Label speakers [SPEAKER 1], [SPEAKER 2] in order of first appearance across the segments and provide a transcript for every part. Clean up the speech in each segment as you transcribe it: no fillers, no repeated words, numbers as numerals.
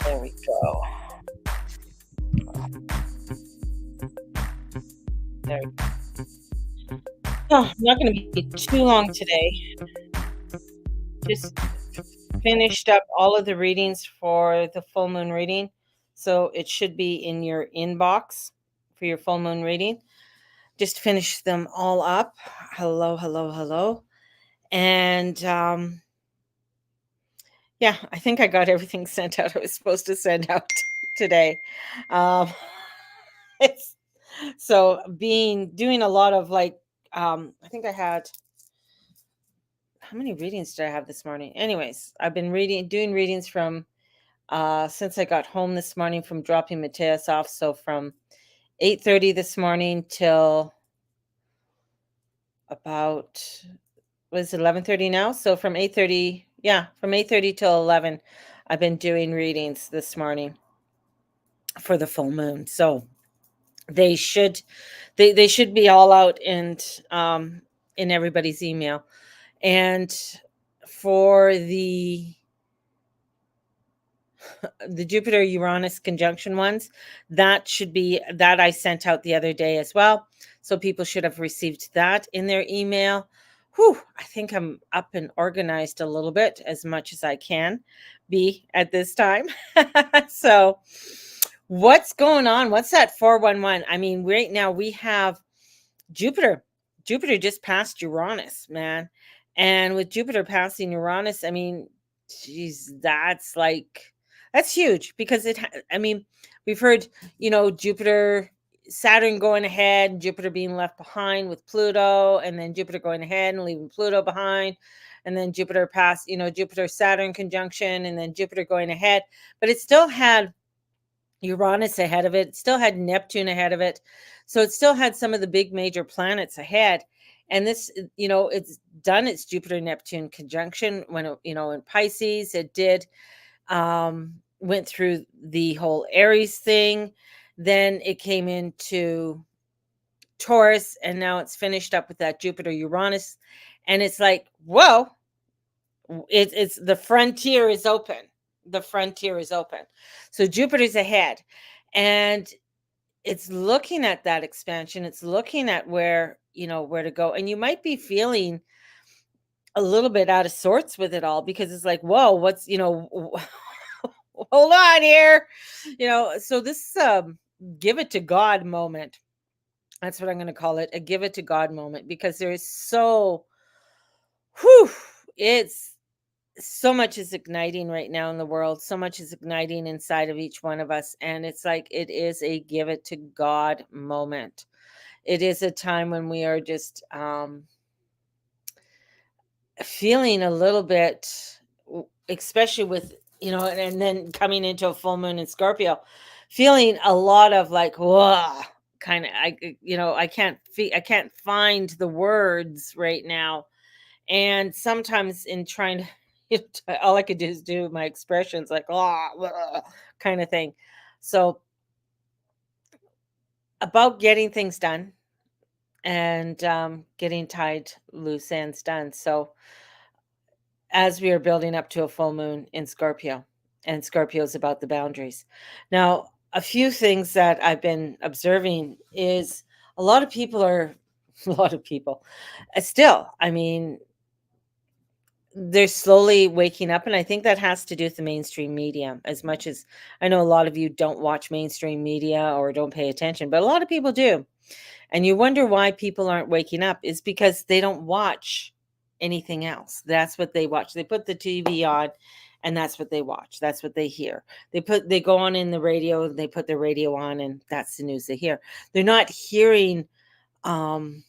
[SPEAKER 1] There we go. There we go. Oh, I'm not going to be too long today. Just finished up all of the readings for the full moon reading. So it should be in your inbox for your full moon reading. Just finished them all up. Hello, hello, hello. And yeah, I think I got everything sent out I was supposed to send out today. Um, it's so being doing a lot of like I think I had how many readings did I have this morning? Anyways, I've been doing readings from since I got home this morning from dropping Mateus off. So from 8:30 this morning till about was it 11:30 now? So from 8:30, yeah, from 8:30 till 11, I've been doing readings this morning for the full moon. So they should they should be all out and in everybody's email. And for the Jupiter Uranus conjunction ones, that I sent out the other day as well. So people should have received that in their email. Whew, I think I'm up and organized a little bit as much as I can be at this time. So what's going on? What's that 411? I mean, right now we have Jupiter. Jupiter just passed Uranus, man. And with Jupiter passing Uranus, I mean, geez, that's huge because I mean, we've heard, Jupiter, Saturn going ahead, Jupiter being left behind with Pluto, and then Jupiter going ahead and leaving Pluto behind. And then Jupiter passed, Jupiter Saturn conjunction, and then Jupiter going ahead. But it still had Uranus ahead of it. It still had Neptune ahead of it. So it still had some of the big major planets ahead. And this, it's done its Jupiter Neptune conjunction when in Pisces. It did went through the whole Aries thing. Then it came into Taurus, and now it's finished up with that Jupiter Uranus. And it's like, whoa, it's the frontier is open. The frontier is open. So Jupiter's ahead. And it's looking at that expansion. It's looking at where to go. And you might be feeling a little bit out of sorts with it all because it's like, whoa, hold on here. So this give it to God moment. That's what I'm going to call it, a give it to God moment, because there is whew, it's so much is igniting right now in the world. So much is igniting inside of each one of us. And it's like, it is a give it to God moment. It is a time when we are just feeling a little bit, especially with, and then coming into a full moon in Scorpio, feeling a lot of like, whoa, kind of, I can't find the words right now. And sometimes in trying to, all I could do is do my expressions like, oh, kind of thing. So about getting things done and getting tied loose ends done. So as we are building up to a full moon in Scorpio, and Scorpio is about the boundaries. Now, a few things that I've been observing is a lot of people are, a lot of people, still, I mean, they're slowly waking up. And I think that has to do with the mainstream media. As much as I know a lot of you don't watch mainstream media or don't pay attention, but a lot of people do. And you wonder why people aren't waking up is because they don't watch anything else. That's what they watch. They put the TV on and that's what they watch. That's what they hear. They go on in the radio, they put their radio on and that's the news they hear. They're not hearing um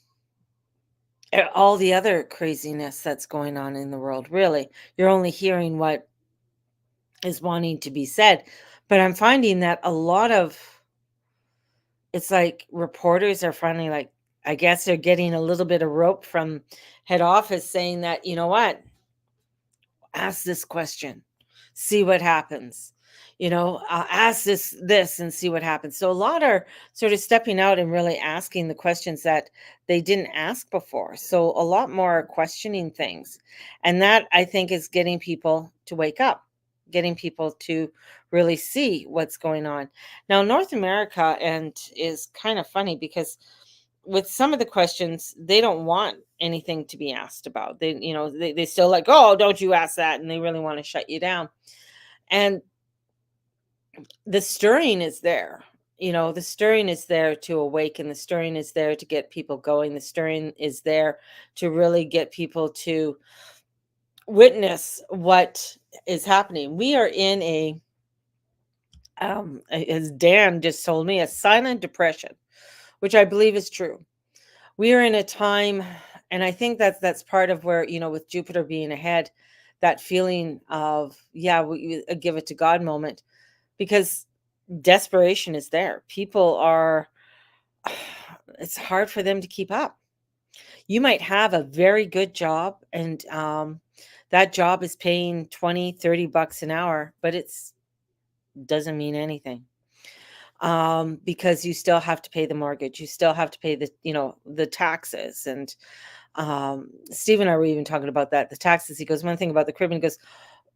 [SPEAKER 1] all the other craziness that's going on in the world. Really. You're only hearing what is wanting to be said. But I'm finding that a lot of it's like reporters are finally like, I guess they're getting a little bit of rope from head office saying that, you know what, ask this question, see what happens. Ask this and see what happens. So a lot are sort of stepping out and really asking the questions that they didn't ask before. So a lot more are questioning things. And that I think is getting people to wake up. getting people to really see what's going on. Now, North America and is kind of funny because with some of the questions, they don't want anything to be asked about. They still like, oh, don't you ask that, and they really want to shut you down. And the stirring is there. The stirring is there to awaken. The stirring is there to get people going. The stirring is there to really get people to witness what is happening. We are in as Dan just told me, a silent depression, which I believe is true. We are in a time, and I think that's part of where, with Jupiter being ahead, that feeling of, yeah, a give it to God moment, because desperation is there. People are, it's hard for them to keep up. You might have a very good job, and that job is paying 20, $30 an hour, but it's doesn't mean anything, because you still have to pay the mortgage, you still have to pay the taxes. And Steve and I were even talking about that, the taxes. He goes, one thing about the Caribbean, he goes,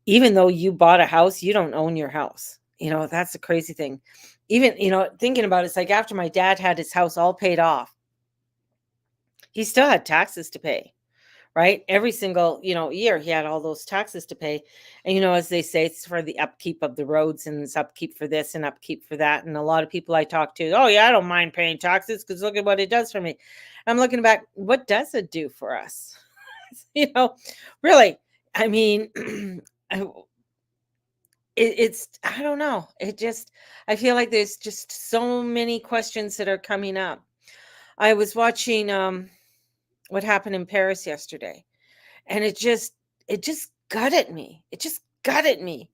[SPEAKER 1] even though you bought a house, you don't own your house. That's the crazy thing. Even, thinking about it, it's like after my dad had his house all paid off, he still had taxes to pay, right? Every single, year he had all those taxes to pay. And, as they say, it's for the upkeep of the roads, and it's upkeep for this and upkeep for that. And a lot of people I talk to, oh yeah, I don't mind paying taxes because look at what it does for me. I'm looking back, what does it do for us? Really, I mean, I- it's, I don't know. I feel like there's just so many questions that are coming up. I was watching what happened in Paris yesterday, and it just gutted me. It just gutted me.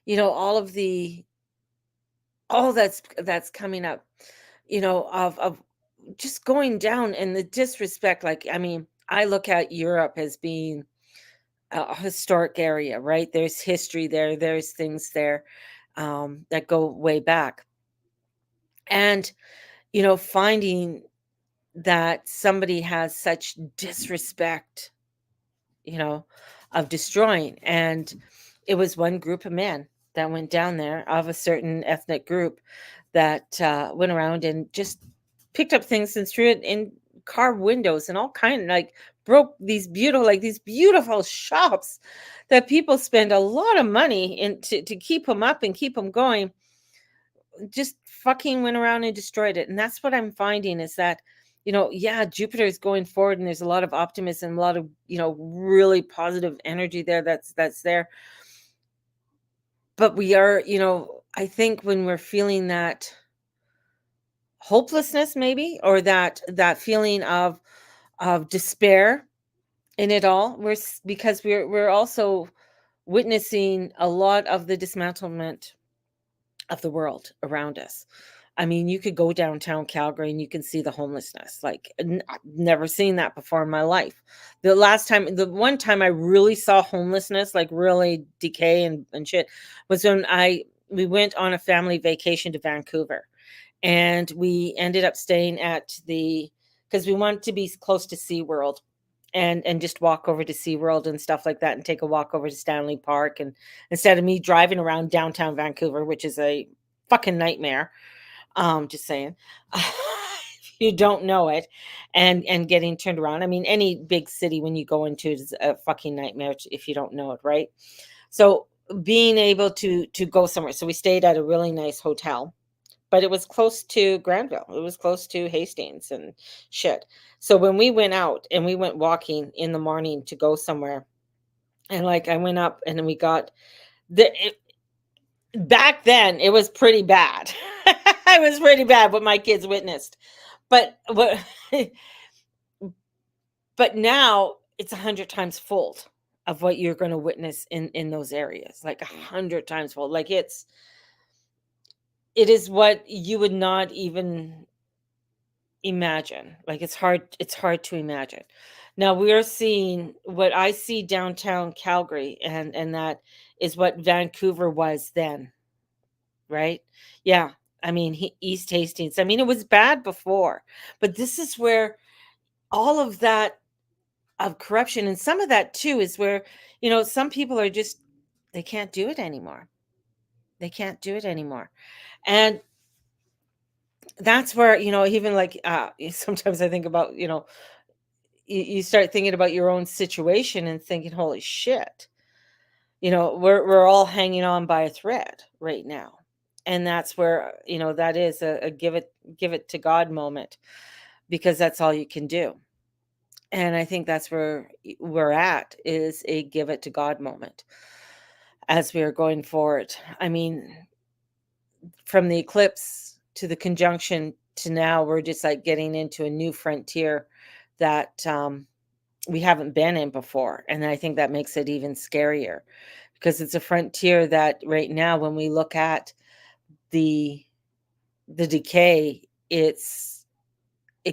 [SPEAKER 1] All of the all that's coming up, of just going down, and the disrespect. Like, I mean, I look at Europe as being a historic area, right? There's history there. There's things there that go way back, and finding that somebody has such disrespect, you know, of destroying. And it was one group of men that went down there, of a certain ethnic group, that went around and just picked up things and threw it in car windows and all kind, like broke these beautiful shops that people spend a lot of money in to keep them up and keep them going. Just fucking went around and destroyed it. And that's what I'm finding, is that, yeah, Jupiter is going forward, and there's a lot of optimism, a lot of, really positive energy there, that's there. But we are, I think when we're feeling that hopelessness, maybe, or that feeling of despair in it all, because we're also witnessing a lot of the dismantlement of the world around us. I mean, you could go downtown Calgary and you can see the homelessness. Like, I've never seen that before in my life. The one time I really saw homelessness, like really decay and shit, was when we went on a family vacation to Vancouver, and we ended up staying at because we wanted to be close to SeaWorld, and just walk over to SeaWorld and stuff like that, and take a walk over to Stanley Park, and instead of me driving around downtown Vancouver, which is a fucking nightmare. Just saying. If you don't know it, and getting turned around. I mean, any big city when you go into is a fucking nightmare if you don't know it, right? So being able to go somewhere. So we stayed at a really nice hotel, but it was close to Granville. It was close to Hastings and shit. So when we went out and we went walking in the morning to go somewhere, and like I went up and then we got the it, back then it was pretty bad. It was pretty bad what my kids witnessed. But but now it's 100 times fold of what you're going to witness in those areas, like 100 times fold. Like it is what you would not even imagine. Like, it's hard to imagine. Now we're seeing what I see downtown Calgary, and that is what Vancouver was then, right? Yeah. I mean, East Hastings. I mean, it was bad before, but this is where all of that of corruption, and some of that too is where, some people are just They can't do it anymore. They can't do it anymore. And that's where, even like, sometimes I think about, you start thinking about your own situation and thinking, holy shit, we're all hanging on by a thread right now. And that's where, that is a give it to God moment, because that's all you can do. And I think that's where we're at, is a give it to God moment as we are going forward. I mean, from the eclipse to the conjunction to now, we're just like getting into a new frontier that we haven't been in before. And I think that makes it even scarier, because it's a frontier that right now, when we look at the decay, it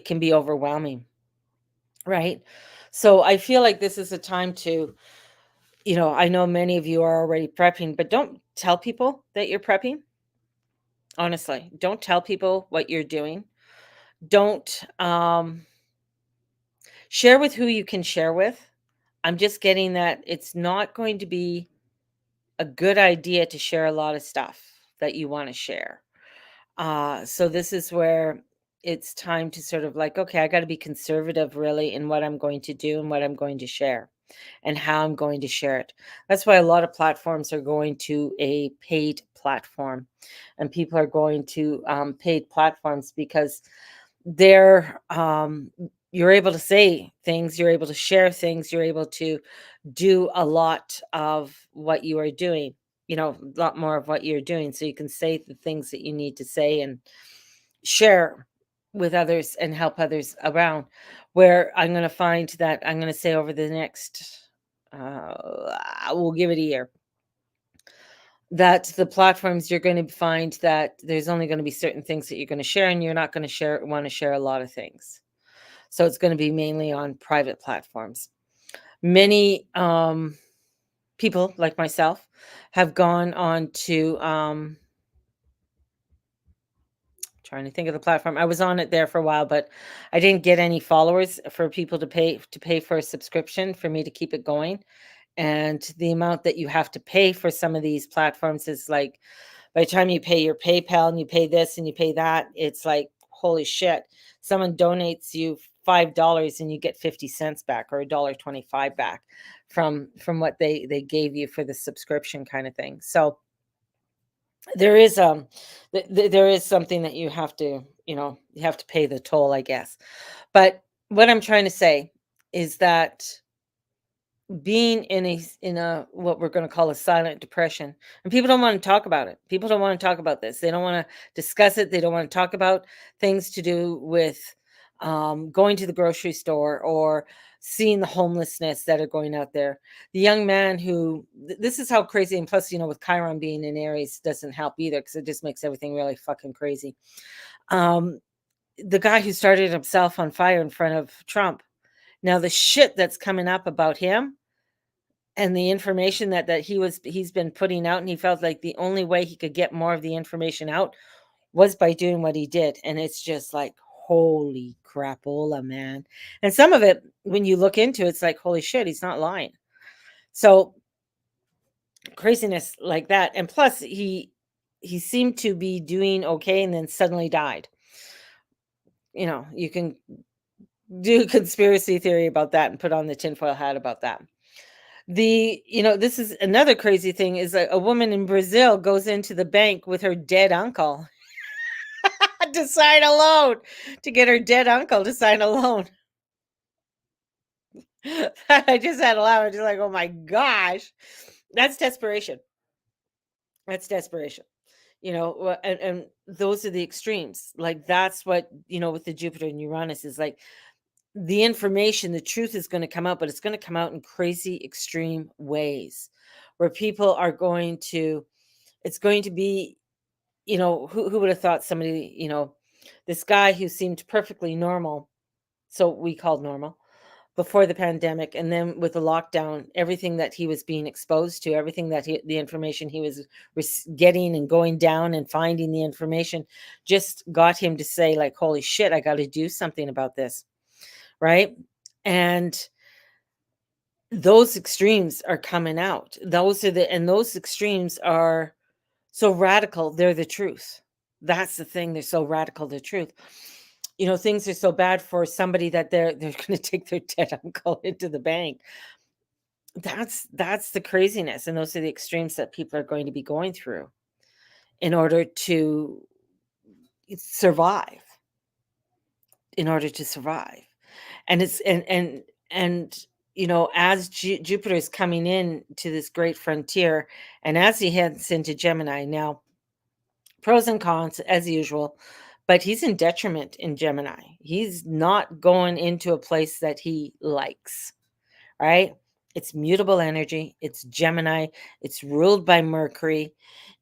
[SPEAKER 1] can be overwhelming, right? So I feel like this is a time to, I know many of you are already prepping, but don't tell people that you're prepping. Honestly, don't tell people what you're doing. Don't share with who you can share with. I'm just getting that it's not going to be a good idea to share a lot of stuff that you want to share. So this is where it's time to sort of like, okay, I got to be conservative really in what I'm going to do and what I'm going to share and how I'm going to share it. That's why a lot of platforms are going to a paid platform, and people are going to paid platforms, because they're you're able to say things, you're able to share things, you're able to do a lot of what you are doing, a lot more of what you're doing, so you can say the things that you need to say and share with others and help others around. Where I'm going to find that I'm going to say over the next we'll give it a year, that the platforms, you're going to find that there's only going to be certain things that you're going to share, and you're not going to want to share a lot of things. So it's going to be mainly on private platforms. Many people like myself have gone on to trying to think of the platform. I was on it there for a while, but I didn't get any followers for people to pay for a subscription for me to keep it going. And the amount that you have to pay for some of these platforms is like, by the time you pay your PayPal and you pay this and you pay that, it's like, holy shit. Someone donates you $5 and you get 50 cents back, or $1.25 back from what they gave you for the subscription kind of thing. So there is there is something that you have to, you have to pay the toll, I guess. But what I'm trying to say is that being in a what we're going to call a silent depression, and people don't want to talk about it. People don't want to talk about this. They don't want to discuss it. They don't want to talk about things to do with going to the grocery store, or seeing the homelessness that are going out there. The young man who this is how crazy. And plus, with Chiron being in Aries doesn't help either, because it just makes everything really fucking crazy. um the guy who started himself on fire in front of Trump, now the shit that's coming up about him, and the information that he's been putting out, and he felt like the only way he could get more of the information out was by doing what he did. And it's just like, holy crapola, man. And some of it, when you look into it, it's like, holy shit, he's not lying. So craziness like that. And plus, he seemed to be doing okay, and then suddenly died. You can do conspiracy theory about that and put on the tinfoil hat about that. This is another crazy thing, is a woman in Brazil goes into the bank with her dead uncle to sign a loan, to get her dead uncle to sign a loan. I just had a laugh. I'm just like, oh my gosh, that's desperation. That's desperation. And those are the extremes. Like, that's what, with the Jupiter and Uranus, is like, the information, the truth is going to come out, but it's going to come out in crazy extreme ways, where people are going to, it's going to be, who would have thought somebody, this guy who seemed perfectly normal, so we called normal, before the pandemic, and then with the lockdown, everything that he was being exposed to, everything that the information he was getting and going down and finding the information, just got him to say, like, holy shit, I got to do something about this. Right. And those extremes are coming out. Those extremes are so radical, they're the truth. That's the thing, they're so radical, the truth. Things are so bad for somebody that they're gonna take their dead uncle into the bank. That's the craziness, and those are the extremes that people are going to be going through in order to survive, in order to survive. And it's and as Jupiter is coming in to this great frontier, and as he heads into Gemini now, pros and cons as usual, but he's in detriment in Gemini. He's not going into a place that he likes, right? It's mutable energy, it's Gemini, it's ruled by Mercury.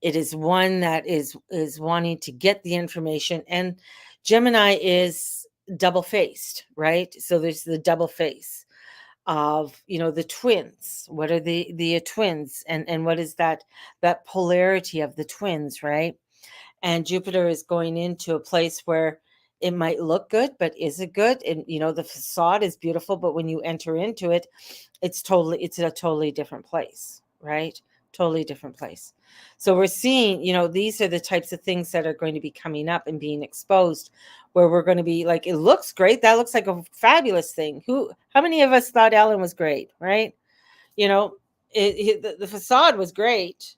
[SPEAKER 1] It is one that is wanting to get the information, and Gemini is double faced, right? So there's the double face of the twins. What are the twins, and what is that polarity of the twins, right? And Jupiter is going into a place where it might look good, but is it good? And the facade is beautiful, but when you enter into it, it's a totally different place, right? Totally different place. So we're seeing, these are the types of things that are going to be coming up and being exposed, where we're going to be like, it looks great. That looks like a fabulous thing. How many of us thought Ellen was great, right? The facade was great,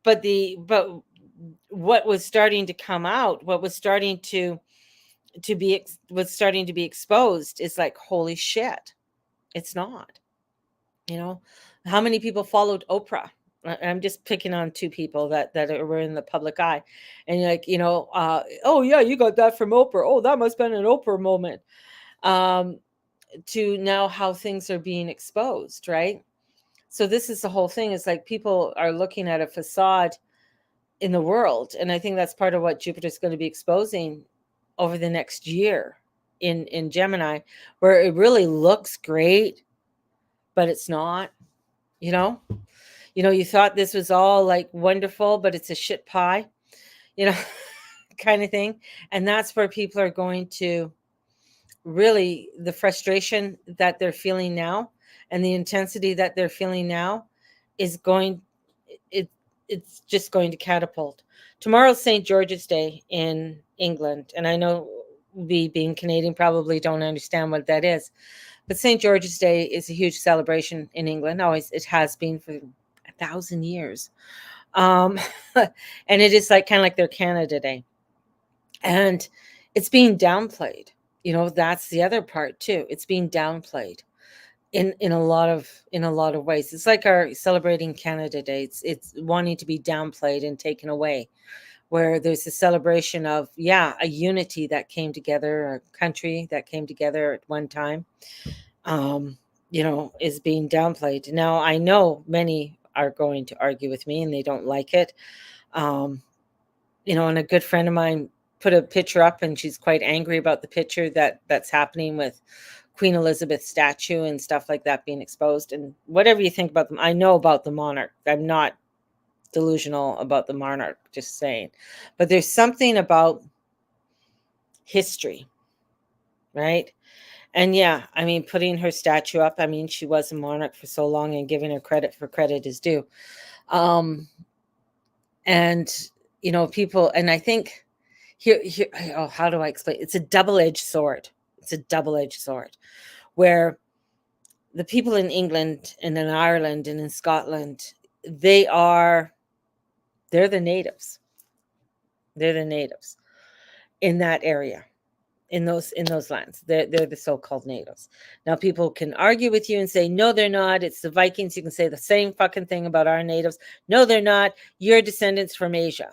[SPEAKER 1] but what was starting to come out, what was starting to be exposed is like, holy shit, it's not. How many people followed Oprah? I'm just picking on two people that were in the public eye, and you're like, oh yeah, you got that from Oprah. Oh, that must have been an Oprah moment. To now how things are being exposed, right? So this is the whole thing. Is like people are looking at a facade in the world, and I think that's part of what Jupiter's going to be exposing over the next year in Gemini, where it really looks great, but it's not. You know, you thought this was all like wonderful, but it's a shit pie, you know, kind of thing. And that's where people are going to really, the frustration that they're feeling now and the intensity that they're feeling now is going, it, it's just going to catapult. Tomorrow's St. George's Day in England. And I know we, being Canadian, probably don't understand what that is. But St. George's Day is a huge celebration in England. Always, it has been for 1,000 years. And it is like kind of like their Canada Day. And it's being downplayed. That's the other part too. It's being downplayed in a lot of ways. It's like our celebrating Canada Day. It's wanting to be downplayed and taken away, where there's a celebration of, a unity that came together, a country that came together at one time, is being downplayed. Now, I know many are going to argue with me and they don't like it. And a good friend of mine put a picture up, and she's quite angry about the picture that's happening with Queen Elizabeth statue and stuff like that being exposed. And whatever you think about them, I know about the monarch. I'm not delusional about the monarch, just saying. But there's something about history, right? And putting her statue up, she was a monarch for so long, and giving her credit for credit is due. And people, and I think here, oh, how do I explain? It's a double-edged sword. It's a double-edged sword, where the people in England and in Ireland and in Scotland, they're the natives. They're the natives in that area, in those lands. They're the so-called natives. Now, people can argue with you and say, no, they're not. It's the Vikings. You can say the same fucking thing about our natives. No, they're not. You're descendants from Asia.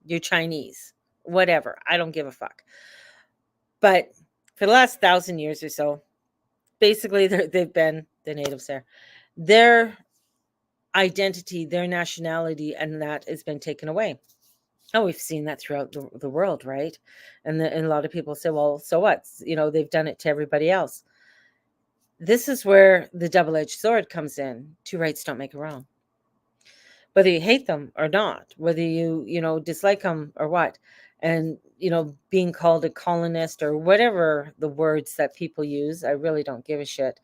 [SPEAKER 1] You're Chinese. Whatever. I don't give a fuck. But for the last 1,000 years or so, basically they've been the natives there. Their identity, their nationality, and that has been taken away. Oh, we've seen that throughout the world, right? And a lot of people say, well, so what? They've done it to everybody else. This is where the double-edged sword comes in. Two rights don't make a wrong. Whether you hate them or not, whether you dislike them or what, and being called a colonist or whatever the words that people use. I really don't give a shit.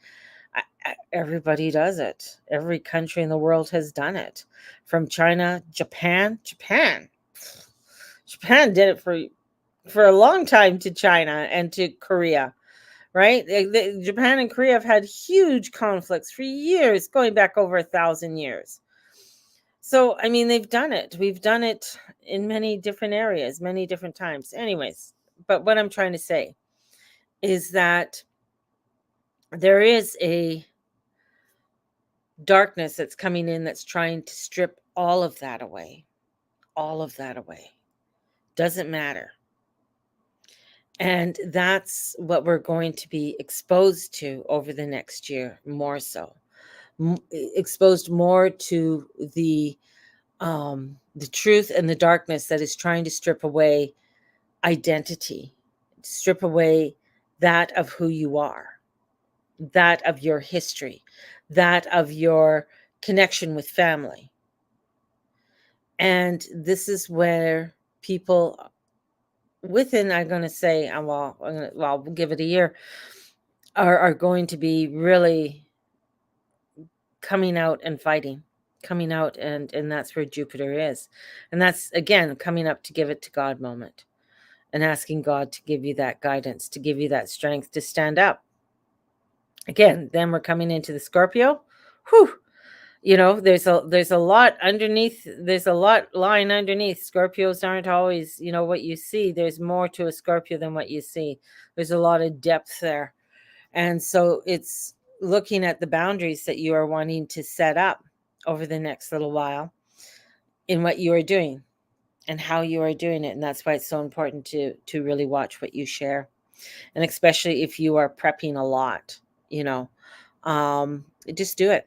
[SPEAKER 1] Everybody does it. Every country in the world has done it, from China, Japan did it for a long time to China and to Korea, right? Japan and Korea have had huge conflicts for years, going back over 1,000 years. So, I mean, they've done it. We've done it in many different areas, many different times. Anyways, but what I'm trying to say is that there is a darkness that's coming in that's trying to strip all of that away. All of that away. Doesn't matter. And that's what we're going to be exposed to over the next year, more so. Exposed more to the truth and the darkness that is trying to strip away identity, strip away that of who you are, that of your history, that of your connection with family. And this is where people within, I'm going to say, we'll give it a year, are going to be really coming out and fighting, coming out, and that's where Jupiter is. And that's, again, coming up to give it to God moment and asking God to give you that guidance, to give you that strength to stand up. Again, then we're coming into the Scorpio. Whew. There's a lot underneath. There's a lot lying underneath. Scorpios aren't always, what you see. There's more to a Scorpio than what you see. There's a lot of depth there. And so it's looking at the boundaries that you are wanting to set up over the next little while in what you are doing and how you are doing it. And that's why it's so important to really watch what you share. And especially if you are prepping a lot, just do it.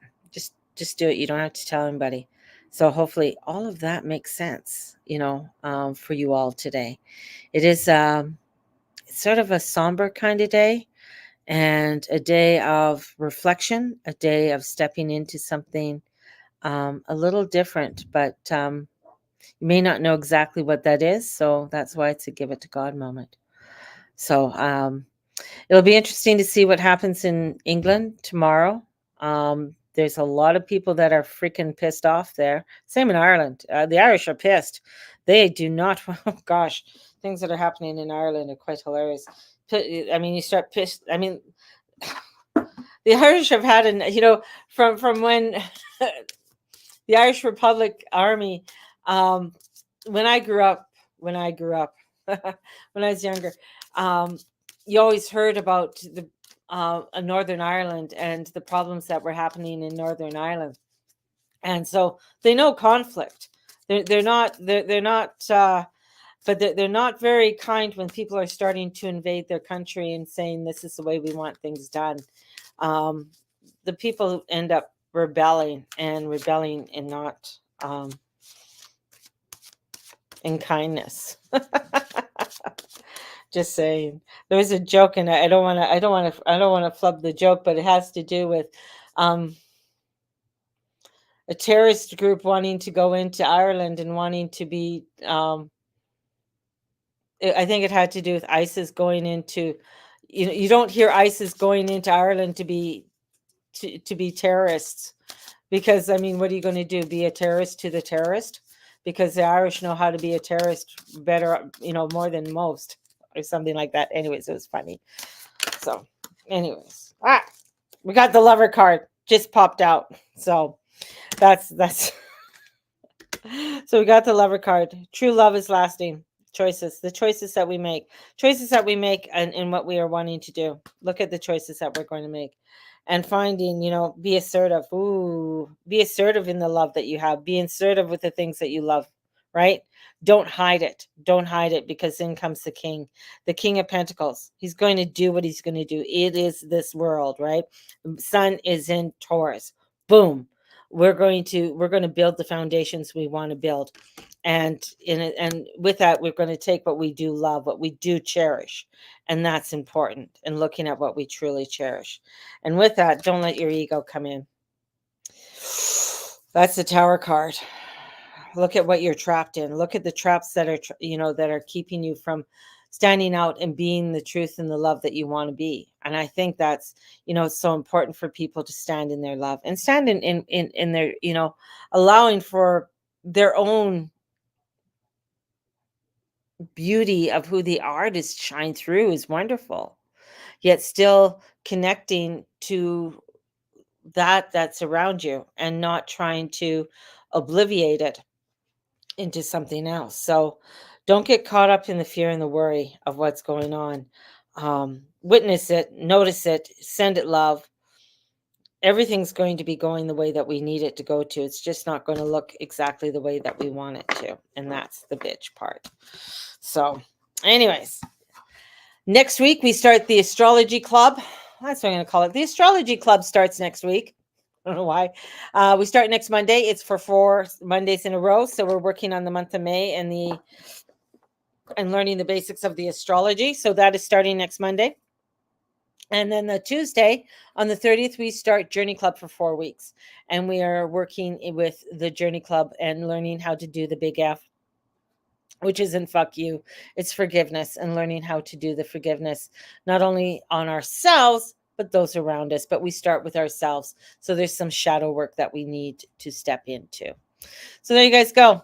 [SPEAKER 1] Just do it. You don't have to tell anybody. So hopefully all of that makes sense, for you all today. It is sort of a somber kind of day, and a day of reflection, a day of stepping into something a little different, but you may not know exactly what that is. So that's why it's a give it to God moment. So it'll be interesting to see what happens in England tomorrow. There's a lot of people that are freaking pissed off there. Same in Ireland. The Irish are pissed. They do not. Oh gosh, things that are happening in Ireland are quite hilarious. I mean, you start pissed. I mean, the Irish have had from when the Irish Republic Army. When I grew up, when I was younger, you always heard about the Northern Ireland and the problems that were happening in Northern Ireland, and so they know conflict. They're not, but they're not very kind when people are starting to invade their country and saying this is the way we want things done. The people end up rebelling and not in kindness. Just saying. There was a joke, and I don't want to flub the joke, but it has to do with a terrorist group wanting to go into Ireland and wanting to be. I think it had to do with ISIS going into. You don't hear ISIS going into Ireland to be terrorists, because I mean, what are you going to do? Be a terrorist to the terrorist? Because the Irish know how to be a terrorist better, more than most, or something like that. Anyways, it was funny. So, anyways, we got the Lover card just popped out. So that's so we got the Lover card. True love is lasting. The choices that we make, and what we are wanting to do. Look at the choices that we're going to make. And finding, be assertive. Ooh, be assertive in the love that you have. Be assertive with the things that you love, right? Don't hide it. Don't hide it, because in comes the King of Pentacles. He's going to do what he's going to do. It is this world, right? The sun is in Taurus. Boom. We're going to build the foundations we want to build. And with that, we're going to take what we do love, what we do cherish. And that's important. And looking at what we truly cherish. And with that, don't let your ego come in. That's the Tower card. look at what you're trapped in. Look at the traps that are, that are keeping you from standing out and being the truth and the love that you want to be. And I think that's, it's so important for people to stand in their love and stand in their, allowing for their own beauty of who they are to shine through is wonderful. Yet still connecting to that's around you and not trying to obliviate it into something else. So don't get caught up in the fear and the worry of what's going on. Witness it, notice it, send it love. Everything's going to be going the way that we need it to go to. It's just not going to look exactly the way that we want it to. And that's the bitch part. So, anyways, next week we start the astrology club. That's what I'm going to call it. The astrology club starts next week. I don't know why. We start next Monday. It's for 4 Mondays in a row. So we're working on the month of May and learning the basics of the astrology. So that is starting next Monday. And then the Tuesday on the 30th, we start Journey Club for 4 weeks. And we are working with the Journey Club and learning how to do the big F, which isn't fuck you. It's forgiveness and learning how to do the forgiveness, not only on ourselves, but those around us. But we start with ourselves. So there's some shadow work that we need to step into. So there you guys go.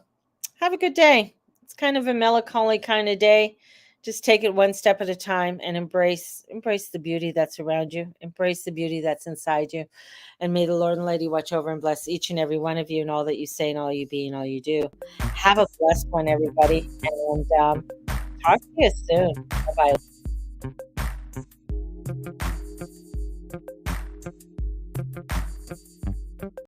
[SPEAKER 1] Have a good day. It's kind of a melancholy kind of day. Just take it one step at a time and embrace the beauty that's around you. Embrace the beauty that's inside you. And may the Lord and Lady watch over and bless each and every one of you and all that you say and all you be and all you do. Have a blessed one, everybody. And talk to you soon. Bye-bye.